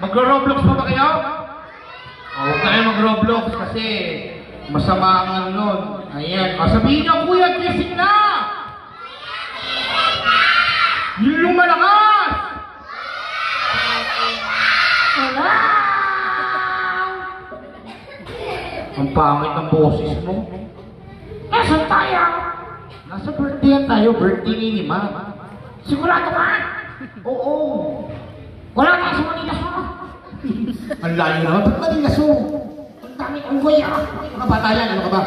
Mag-Roblox pa ba kayo? Huwag tayo mag-Roblox kasi masama ang ano nun. Ayan. Sabihin niyo, kuya, gising na! Yun yung malakas! Hello! Ang pangit ng boses mo. Nasaan tayo? Nasa birthday tayo. Birthday ni Ma. Sigurado ka? Oo. Wala tayo sa Manila so. Ang layo naman. Ba't Manila so? Ang dami kong goy ah. Mga bata yan. Ano ka ba?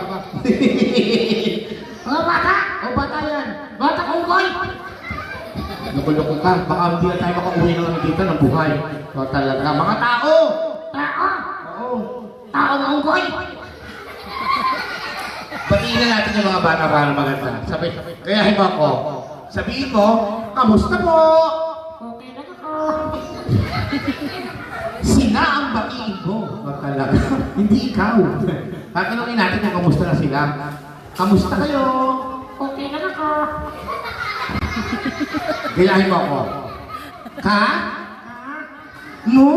Mga bata? O bata yan. Bata kong goy. Nakuloko ka. Baka hindi na tayo makauwi ng ano dito ng buhay. O talaga. Mga tao! Tao? Oo. Tao kong goy. Batiin na natin yung mga bata para maganda. Kaya hiba ko. Sabihin mo, kamusta po? Okay na ako. Sila ang batiin mo. O talaga. Hindi ikaw. Tatanungin natin kung kamusta na sila. Kamusta kayo? Okay na ako. Gayahin mo ako. Ka? Mo?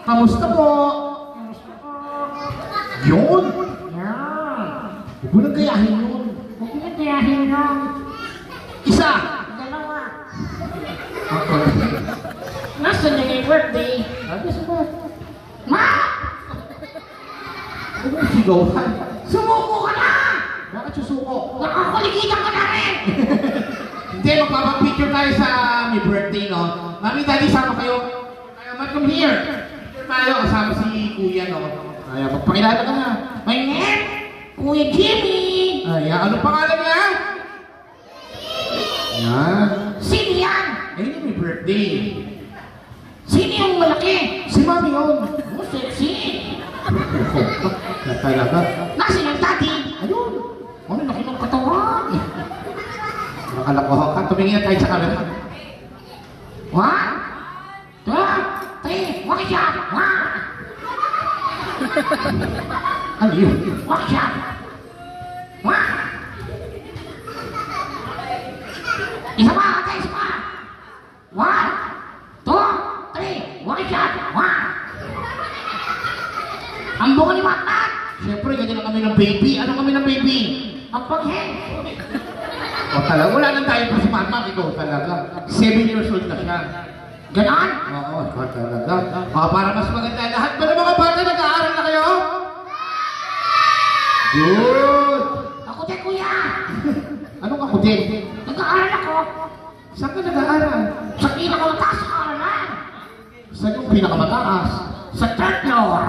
Kamusta po? Yun! Yan. Huwag mo nang gayahin yun. Huwag na tiyahin lang. Isa! Dalawa. Okay. Nasaan na yung birthday? Sabi sa ba? Ma! Huwag mo sigawan. Sumuko ka na! Bakit susuko? Nakakulikitan ka na rin! Hindi, magpapapicture tayo sa may birthday, no? Mami, daddy, sama kayo. Kaya, Matt, come here. Picture tayo, kasama si Kuya, no? Kaya, magpakilala ka na. My name, Kuya Jimmy! Ay, ano pangalan niya? Yan. Sino yan? Eh, yun may birthday. Sino yung malaki? Si Mami yun. Oh, sexy! Talaga. Nasaan yung daddy? Ayun. Ano, laki ng katawan? Nakalakohan ka. Tumingin na tayo sa camera. 1, 2, 3, walk shot! Ano yun? Walk shot! Isa pa, ate, isa pa! 1, 2, 3, walk shot! Ang bunga ni Matmat! Siyempre, ganyan na kami ng baby. Ano kami ng baby? Ang paghen! O talaga, wala nang tayo pa si Mama. Ikaw talaga. 7 years old na siya. Ganon? Oo, talaga. Para mas maganda. Lahat ba ng mga bata nag-aaral na kayo? Good! Ako din, kuya! Anong ako din? Nag-aaral ako Saan ka nag-aaral? sa pinakamataas sa aralan! Saan yung pinakamataas? Sa third floor!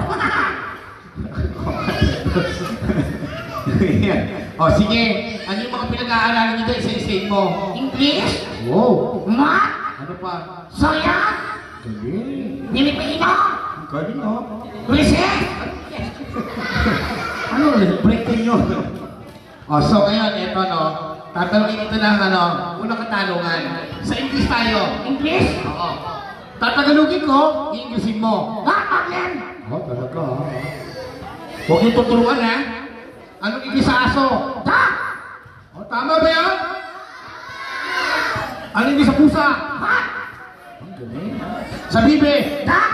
O sige, ano yung mga pinag-aaralan nyo doon? Isa-isayin mo. English, Wow! Math, Ano pa? Science, Galing. Pilipino, Galing, oh. Research! Ano? Break din yun. O, so ngayon, eto, no. Tatanungin ito ng, unang katanungan. Sa English tayo. English, Oo. Tatagalugin ko, i-Englishin mo. not problem! Oh, talaga, ha? Huwag yung tuturuan, ha? Anong English sa aso? Dog, O, tama ba yan? Anong English sa pusa? hot, Ang galing. Sa bibe? dog,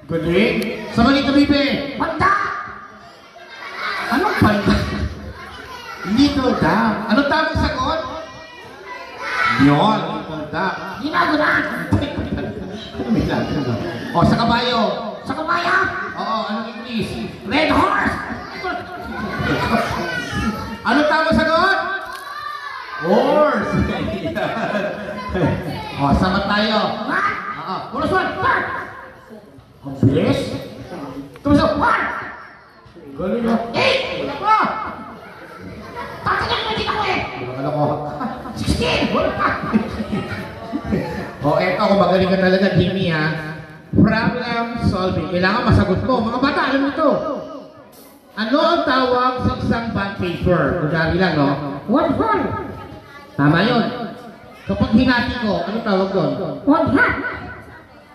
Galing. Sa maliit na bibe? banda, Anong panda? Little duck. Anong tamang sagot? Yun, little duck. ginagawa, Ano may lahat na? O, sa kabayo? sa kamaya, Oo, anong English? red horse, Anong tamang sagot? Horse! O, samat tayo. what, Oo, bonus one. what, Ang bilis. Tumusok. what, Galing mo. eight, Wala pa. tatanong mo din ako eh, Wala ko. 16, O, eto, kung magaling ka talaga, Jimmy, ha? Problem solving. Kailangan masagot mo. Mga bata, alam mo ito. Ano ang tawag sa isang bond paper? Kudari lang, no? one whole, Tama yun. Kapag hinati ko, ano tawag doon? one half,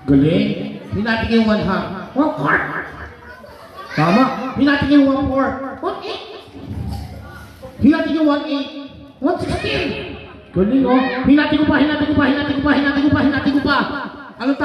Galing. Hinati ko yung 1/2. one quart, Tama. Hinati ko yung 1/4. one eighth, Hinati ko yung 1/8. 1/16, Galing, oh. Hinati ko pa, hinati ko pa, hinati ko pa, hinati ko pa, hinati ko pa. Anong